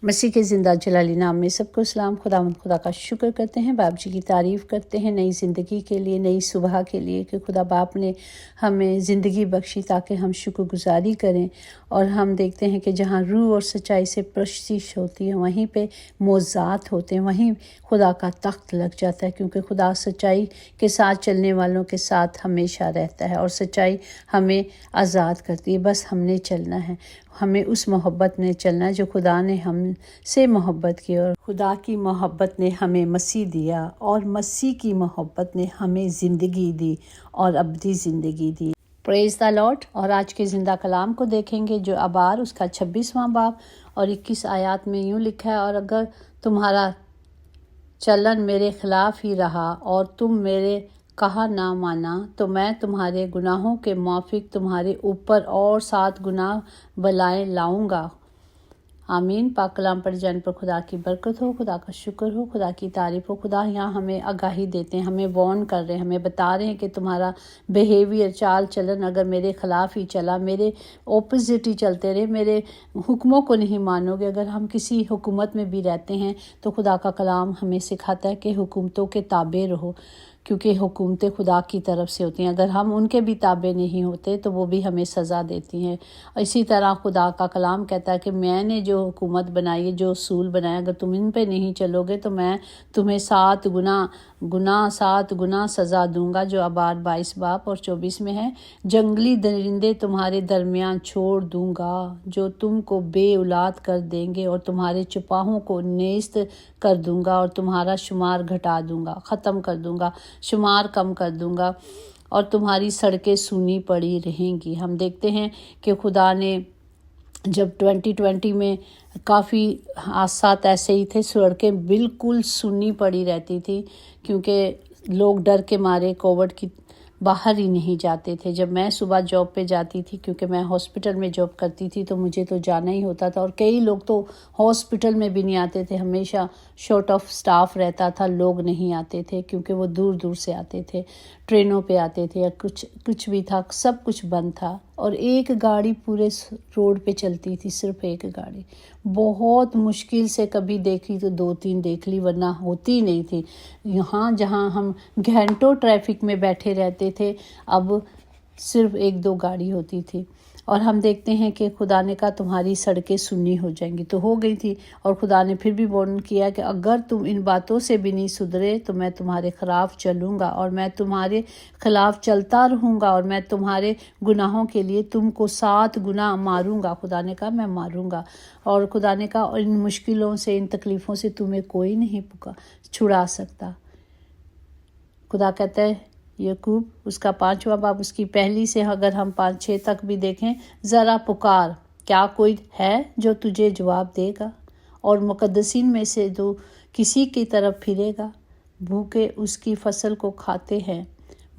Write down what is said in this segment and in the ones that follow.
مسیح کے زندہ جلالی نام میں سب کو سلام۔ خدا کا شکر کرتے ہیں، باپ جی کی تعریف کرتے ہیں نئی زندگی کے لیے، نئی صبح کے لیے کہ خدا باپ نے ہمیں زندگی بخشی تاکہ ہم شکر گزاری کریں۔ اور ہم دیکھتے ہیں کہ جہاں روح اور سچائی سے پرستش ہوتی ہے وہیں پہ معجزات ہوتے ہیں، وہیں خدا کا تخت لگ جاتا ہے، کیونکہ خدا سچائی کے ساتھ چلنے والوں کے ساتھ ہمیشہ رہتا ہے اور سچائی ہمیں آزاد کرتی ہے۔ بس ہم نے چلنا ہے، ہمیں اس محبت میں چلنا ہے جو خدا نے ہم سے محبت کی، اور خدا کی محبت نے ہمیں مسیح دیا اور مسیح کی محبت نے ہمیں زندگی دی اور ابدی زندگی دی۔ پریز دا لارڈ۔ اور آج کے زندہ کلام کو دیکھیں گے جو ابار اس کا 26واں باب اور 21 آیات میں یوں لکھا ہے، اور اگر تمہارا چلن میرے خلاف ہی رہا اور تم میرے کہا نہ مانا تو میں تمہارے گناہوں کے موافق تمہارے اوپر اور 7 گنا بلائیں لاؤں گا۔ آمین۔ پاک کلام پر جان پر خدا کی برکت ہو، خدا کا شکر ہو، خدا کی تعریف ہو۔ خدا یہاں ہمیں آگاہی دیتے ہیں، ہمیں وارن کر رہے ہیں، ہمیں بتا رہے ہیں کہ تمہارا بیہیویئر، چال چلن اگر میرے خلاف ہی چلا، میرے اپوزٹ ہی چلتے رہے، میرے حکموں کو نہیں مانو گے۔ اگر ہم کسی حکومت میں بھی رہتے ہیں تو خدا کا کلام ہمیں سکھاتا ہے کہ حکومتوں کے تابع رہو، کیونکہ حکومتیں خدا کی طرف سے ہوتی ہیں۔ اگر ہم ان کے بھی تابع نہیں ہوتے تو وہ بھی ہمیں سزا دیتی ہیں۔ اسی طرح خدا کا کلام کہتا ہے کہ میں نے جو حکومت بنائی ہے، جو اصول بنائے، اگر تم ان پہ نہیں چلو گے تو میں تمہیں 7 گنا سزا دوں گا، جو ابار 22 باب اور 24 میں ہے۔ جنگلی درندے تمہارے درمیان چھوڑ دوں گا جو تم کو بے اولاد کر دیں گے، اور تمہارے چپاہوں کو نیست کر دوں گا، اور تمہارا شمار گھٹا دوں گا، ختم کر دوں گا، شمار کم کر دوں گا، اور تمہاری سڑکیں سونی پڑی رہیں گی۔ ہم دیکھتے ہیں کہ خدا نے جب 2020 میں کافی حادثات ایسے ہی تھے، سڑکیں بالکل سنی پڑی رہتی تھی، کیونکہ لوگ ڈر کے مارے کووڈ کی باہر ہی نہیں جاتے تھے۔ جب میں صبح جاب پہ جاتی تھی، کیونکہ میں ہاسپٹل میں جاب کرتی تھی، تو مجھے تو جانا ہی ہوتا تھا، اور کئی لوگ تو ہاسپٹل میں بھی نہیں آتے تھے، ہمیشہ شارٹ آف سٹاف رہتا تھا، لوگ نہیں آتے تھے کیونکہ وہ دور دور سے آتے تھے، ٹرینوں پہ آتے تھے، یا کچھ بھی تھا، سب کچھ بند تھا، اور ایک گاڑی پورے روڈ پہ چلتی تھی، صرف ایک گاڑی۔ بہت مشکل سے کبھی دیکھی تو 2-3 دیکھ لی، ورنہ ہوتی نہیں تھی۔ یہاں جہاں ہم گھنٹوں ٹریفک میں بیٹھے رہتے تھے، اب صرف 1-2 گاڑی ہوتی تھی۔ اور ہم دیکھتے ہیں کہ خدا نے کہا تمہاری سڑکیں سنی ہو جائیں گی، تو ہو گئی تھی، اور خدا نے پھر بھی وارن کیا کہ اگر تم ان باتوں سے بھی نہیں سدھرے تو میں تمہارے خلاف چلوں گا، اور میں تمہارے خلاف چلتا رہوں گا، اور میں تمہارے گناہوں کے لیے تم کو 7 گنا ماروں گا۔ خدا نے کہا میں ماروں گا، اور خدا نے کہا ان مشکلوں سے، ان تکلیفوں سے تمہیں کوئی نہیں چھڑا سکتا۔ خدا کہتا ہے یعقوب اس کا 5واں باب اس کی پہلی سے اگر ہم 5-6 تک بھی دیکھیں، ذرا پکار، کیا کوئی ہے جو تجھے جواب دے گا، اور مقدسین میں سے جو کسی کی طرف پھرے گا۔ بھوکے اس کی فصل کو کھاتے ہیں،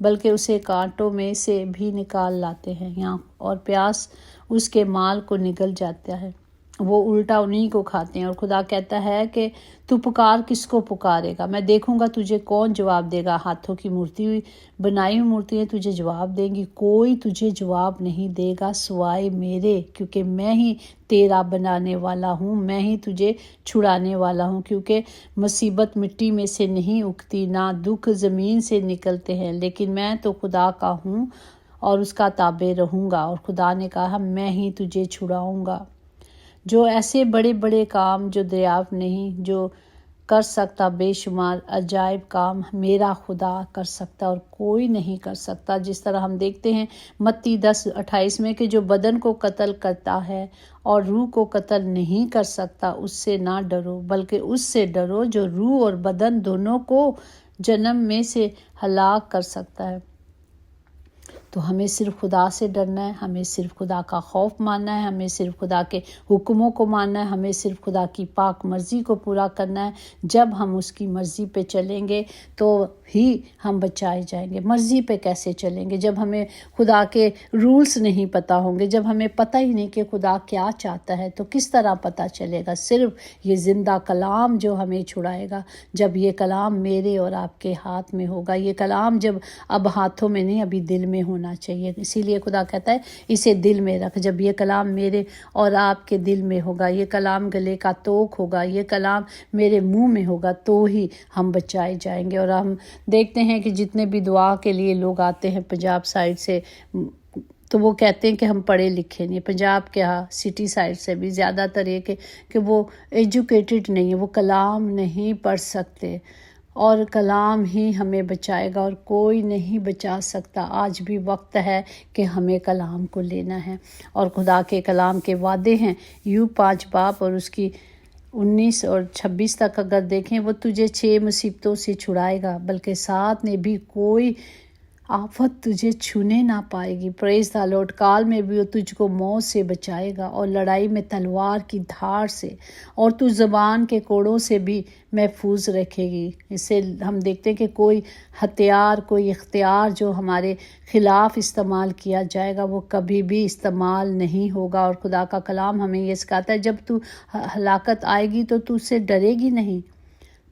بلکہ اسے کانٹوں میں سے بھی نکال لاتے ہیں، اور پیاس اس کے مال کو نگل جاتا ہے، وہ الٹا انہی کو کھاتے ہیں۔ اور خدا کہتا ہے کہ تو پکار، کس کو پکارے گا؟ میں دیکھوں گا تجھے کون جواب دے گا۔ ہاتھوں کی بنائی ہوئی مورتیاں تجھے جواب دیں گی، کوئی تجھے جواب نہیں دے گا سوائے میرے، کیونکہ میں ہی تیرا بنانے والا ہوں، میں ہی تجھے چھڑانے والا ہوں۔ کیونکہ مصیبت مٹی میں سے نہیں اگتی، نہ دکھ زمین سے نکلتے ہیں، لیکن میں تو خدا کا ہوں اور اس کا تابع رہوں گا۔ اور خدا نے کہا میں ہی تجھے چھڑاؤں گا۔ جو ایسے بڑے بڑے کام جو دریافت نہیں، جو کر سکتا بے شمار عجائب کام میرا خدا کر سکتا اور کوئی نہیں کر سکتا۔ جس طرح ہم دیکھتے ہیں متی 10:28 میں کہ جو بدن کو قتل کرتا ہے اور روح کو قتل نہیں کر سکتا، اس سے نہ ڈرو، بلکہ اس سے ڈرو جو روح اور بدن دونوں کو جہنم میں سے ہلاک کر سکتا ہے۔ تو ہمیں صرف خدا سے ڈرنا ہے، ہمیں صرف خدا کا خوف ماننا ہے، ہمیں صرف خدا کے حکموں کو ماننا ہے، ہمیں صرف خدا کی پاک مرضی کو پورا کرنا ہے۔ جب ہم اس کی مرضی پہ چلیں گے تو ہی ہم بچائے جائیں گے۔ مرضی پہ کیسے چلیں گے جب ہمیں خدا کے رولز نہیں پتہ ہوں گے، جب ہمیں پتہ ہی نہیں کہ خدا کیا چاہتا ہے، تو کس طرح پتہ چلے گا؟ صرف یہ زندہ کلام جو ہمیں چھڑائے گا۔ جب یہ کلام میرے اور آپ کے ہاتھ میں ہوگا، یہ کلام جب اب ہاتھوں میں نہیں، ابھی دل میں ہونا ہونا چاہیے. اسی لیے خدا کہتا ہے اسے دل میں رکھ. جب یہ کلام میرے اور آپ کے دل میں ہوگا، یہ کلام گلے کا توق ہوگا، یہ کلام میرے منہ میں ہوگا، تو ہی ہم بچائے جائیں گے. اور ہم دیکھتے ہیں کہ جتنے بھی دعا کے لیے لوگ آتے ہیں پنجاب سائڈ سے، تو وہ کہتے ہیں کہ ہم پڑھے لکھے نہیں. پنجاب کے سٹی سائڈ سے بھی زیادہ تر یہ کہ وہ ایجوکیٹڈ نہیں ہے، وہ کلام نہیں پڑھ سکتے. اور کلام ہی ہمیں بچائے گا اور کوئی نہیں بچا سکتا. آج بھی وقت ہے کہ ہمیں کلام کو لینا ہے. اور خدا کے کلام کے وعدے ہیں، یوں 5 باب اور اس کی 19 اور 26 تک اگر دیکھیں، وہ تجھے 6 مصیبتوں سے چھڑائے گا، بلکہ 7 میں بھی کوئی آفت تجھے چھونے نہ پائے گی. پریز دا لارڈ. کال میں بھی وہ تجھ کو موت سے بچائے گا اور لڑائی میں تلوار کی دھار سے، اور تو زبان کے کوڑوں سے بھی محفوظ رکھے گی. اس سے ہم دیکھتے ہیں کہ کوئی ہتھیار، کوئی اختیار جو ہمارے خلاف استعمال کیا جائے گا وہ کبھی بھی استعمال نہیں ہوگا. اور خدا کا کلام ہمیں یہ سکھاتا ہے جب تو ہلاکت آئے گی تو تو اس سے ڈرے گی نہیں،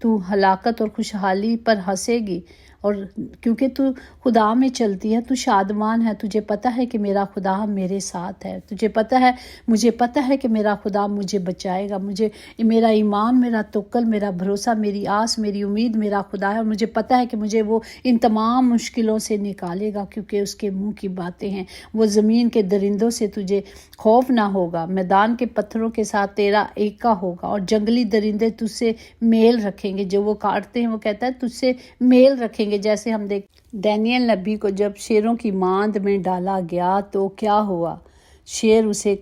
تو ہلاکت اور خوشحالی پر ہنسے گی. اور کیونکہ تو خدا میں چلتی ہے، تو شادمان ہے. تجھے پتہ ہے کہ میرا خدا میرے ساتھ ہے. تجھے پتہ ہے، مجھے پتہ ہے کہ میرا خدا مجھے بچائے گا. میرا ایمان، میرا توکل، میرا بھروسہ، میری آس، میری امید میرا خدا ہے. اور مجھے پتہ ہے کہ مجھے وہ ان تمام مشکلوں سے نکالے گا، کیونکہ اس کے منہ کی باتیں ہیں. وہ زمین کے درندوں سے تجھے خوف نہ ہوگا، میدان کے پتھروں کے ساتھ تیرا ایکا ہوگا، اور جنگلی درندے تجھ سے میل رکھیں گے. جو وہ کاٹتے ہیں، وہ کہتا ہے تجھ سے میل رکھیں گے. جیسے ہم دیکھ دانیل نبی کو جب شیروں کی ماند میں ڈالا گیا تو کیا ہوا؟ شیر اسے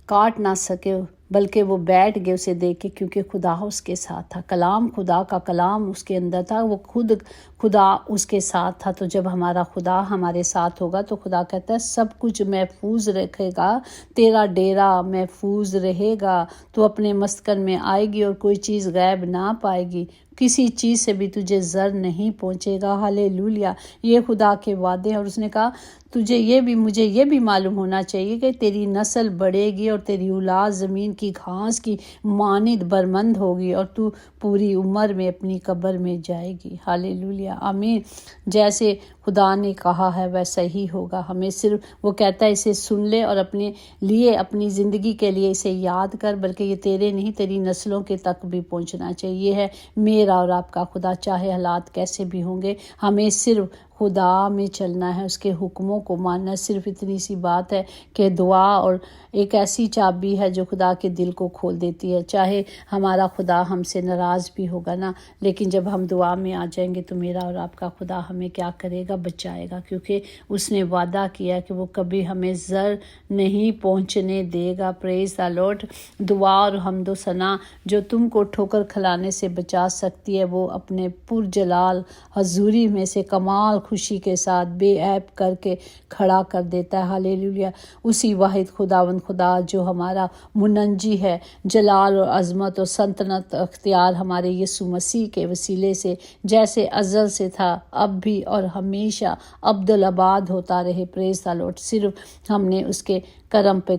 کاٹ نہ سکے، بلکہ وہ بیٹھ گئے اسے دیکھ کے، کیونکہ خدا اس کے ساتھ تھا. کلام، خدا کا کلام اس کے اندر تھا، وہ خود خدا اس کے ساتھ تھا. تو جب ہمارا خدا ہمارے ساتھ ہوگا تو خدا کہتا ہے سب کچھ محفوظ رکھے گا، تیرا ڈیرا محفوظ رہے گا، تو اپنے مسکن میں آئے گی اور کوئی چیز غائب نہ پائے گی، کسی چیز سے بھی تجھے زر نہیں پہنچے گا. ہالےلویا. یہ خدا کے وعدے ہیں. اور اس نے کہا مجھے یہ بھی معلوم ہونا چاہیے کہ تیری نسل بڑھے گی اور تیری اولاد زمین کی گھاس کی مانند برمند ہوگی، اور تو پوری عمر میں اپنی قبر میں جائے گی. ہالےلویا. آمین. جیسے خدا نے کہا ہے ویسا ہی ہوگا. ہمیں صرف وہ کہتا ہے اسے سن لے اور اپنے لیے، اپنی زندگی کے لیے اسے یاد کر، بلکہ یہ تیرے نہیں تیری نسلوں کے تک بھی پہنچنا چاہیے. یہ ہے میرا اور آپ کا خدا. چاہے حالات کیسے بھی ہوں گے، ہمیں صرف خدا میں چلنا ہے، اس کے حکموں کو ماننا ہے. صرف اتنی سی بات ہے کہ دعا اور ایک ایسی چابی ہے جو خدا کے دل کو کھول دیتی ہے. چاہے ہمارا خدا ہم سے ناراض بھی ہوگا نا، لیکن جب ہم دعا میں آ جائیں گے تو میرا اور آپ کا خدا ہمیں کیا کرے گا؟ بچائے گا. کیونکہ اس نے وعدہ کیا کہ وہ کبھی ہمیں زر نہیں پہنچنے دے گا. پریز دا لارڈ. دعا اور حمد و ثنا جو تم کو ٹھوکر کھلانے سے بچا سکتی ہے، وہ اپنے پرجلال حضوری میں سے کمال خوشی کے ساتھ بے عیب کر کے کھڑا کر دیتا ہے. ہالےلویا. اسی واحد خداوند خدا جو ہمارا منجی ہے، جلال اور عظمت اور سلطنت اختیار ہمارے یسوع مسیح کے وسیلے سے جیسے ازل سے تھا، اب بھی اور ہمیشہ ابدالآباد ہوتا رہے. پریز دا لارڈ. صرف ہم نے اس کے کرم پہ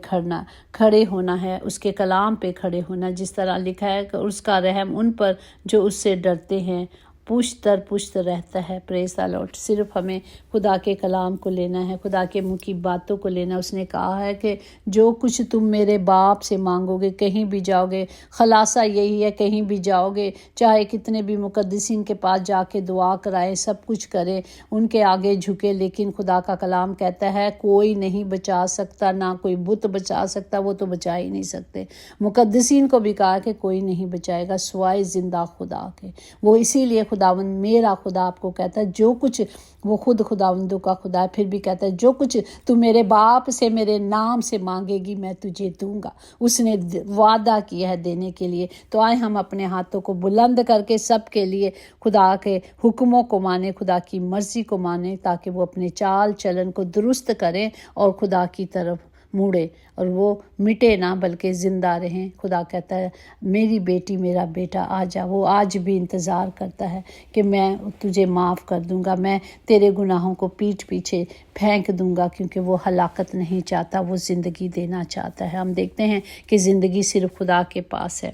کھڑے ہونا ہے، اس کے کلام پہ کھڑے ہونا. جس طرح لکھا ہے کہ اس کا رحم ان پر جو اس سے ڈرتے ہیں پشت در پشت رہتا ہے. پریز دا لارڈ. صرف ہمیں خدا کے کلام کو لینا ہے، خدا کے منہ کی باتوں کو لینا. اس نے کہا ہے کہ جو کچھ تم میرے باپ سے مانگو گے، کہیں بھی جاؤ گے، خلاصہ یہی ہے، کہیں بھی جاؤ گے، چاہے کتنے بھی مقدسین کے پاس جا کے دعا کرائیں، سب کچھ کریں، ان کے آگے جھکے، لیکن خدا کا کلام کہتا ہے کوئی نہیں بچا سکتا، نہ کوئی بت بچا سکتا. وہ تو بچا ہی نہیں سکتے. مقدسین کو بھی کہا کہ کوئی نہیں بچائے گا سوائے زندہ خدا کے. وہ اسی لیے خداوند میرا خدا آپ کو کہتا ہے جو کچھ، وہ خود خداوندوں کا خدا ہے، پھر بھی کہتا ہے جو کچھ تو میرے باپ سے میرے نام سے مانگے گی میں تجھے دوں گا. اس نے وعدہ کیا ہے دینے کے لیے. تو آئے ہم اپنے ہاتھوں کو بلند کر کے سب کے لیے خدا کے حکموں کو مانیں، خدا کی مرضی کو مانیں، تاکہ وہ اپنے چال چلن کو درست کریں اور خدا کی طرف موڑے اور وہ مٹے نہ بلکہ زندہ رہیں. خدا کہتا ہے میری بیٹی میرا بیٹا آ جا. وہ آج بھی انتظار کرتا ہے کہ میں تجھے معاف کر دوں گا، میں تیرے گناہوں کو پیٹھ پیچھے پھینک دوں گا، کیونکہ وہ ہلاکت نہیں چاہتا، وہ زندگی دینا چاہتا ہے. ہم دیکھتے ہیں کہ زندگی صرف خدا کے پاس ہے.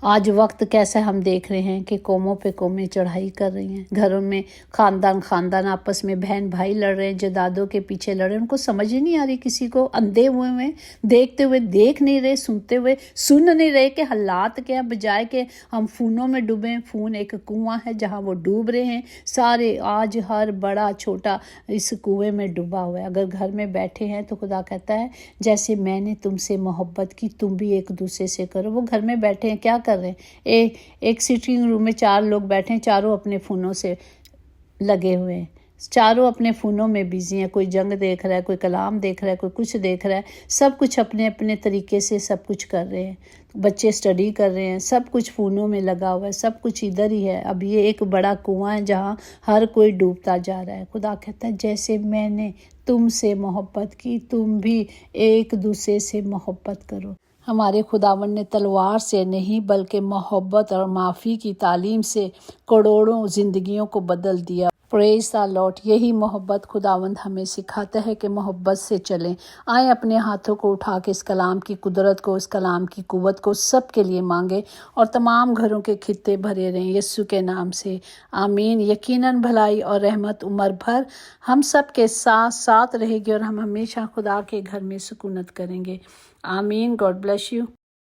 آج وقت کیسا ہم دیکھ رہے ہیں کہ قوموں پہ قومیں چڑھائی کر رہی ہیں، گھروں میں خاندان آپس میں بہن بھائی لڑ رہے ہیں، جدادوں کے پیچھے لڑ رہے ہیں، ان کو سمجھ ہی نہیں آ رہی، کسی کو اندھے ہوئے دیکھتے ہوئے دیکھ نہیں رہے، سنتے ہوئے سن نہیں رہے کہ حالات کیا ہیں، بجائے کہ ہم فونوں میں ڈوبیں۔ فون ایک کنواں ہے جہاں وہ ڈوب رہے ہیں سارے، آج ہر بڑا چھوٹا اس کنویں میں ڈوبا ہوا ہے۔ اگر گھر میں بیٹھے ہیں تو خدا کہتا ہے جیسے میں نے تم سے محبت کی تم بھی ایک دوسرے سے کرو۔ وہ گھر میں بیٹھے ہیں، کیا کر رہے ہیں؟ ایک سٹنگ روم میں 4 لوگ بیٹھے ہیں، چاروں اپنے فونوں سے لگے ہوئے ہیں، چاروں اپنے فونوں میں بیزی ہیں، کوئی جنگ دیکھ رہا ہے، کوئی کلام دیکھ رہا ہے، کوئی کچھ دیکھ رہا ہے، سب کچھ اپنے اپنے طریقے سے سب کچھ کر رہے ہیں۔ بچے اسٹڈی کر رہے ہیں، سب کچھ فونوں میں لگا ہوا ہے، سب کچھ ادھر ہی ہے۔ اب یہ ایک بڑا کنواں ہے جہاں ہر کوئی ڈوبتا جا رہا ہے۔ خدا کہتا ہے جیسے میں نے تم سے محبت کی تم بھی ایک دوسرے سے محبت کرو۔ ہمارے خداوند نے تلوار سے نہیں بلکہ محبت اور معافی کی تعلیم سے کروڑوں زندگیوں کو بدل دیا۔ پریز دی لارڈ۔ یہی محبت خداوند ہمیں سکھاتا ہے کہ محبت سے چلیں۔ آئیں اپنے ہاتھوں کو اٹھا کے اس کلام کی قدرت کو، اس کلام کی قوت کو سب کے لیے مانگیں اور تمام گھروں کے خطے بھرے رہیں یسوع کے نام سے، آمین۔ یقیناً بھلائی اور رحمت عمر بھر ہم سب کے ساتھ رہے گی اور ہم ہمیشہ خدا کے گھر میں سکونت کریں گے، آمین۔ God bless you.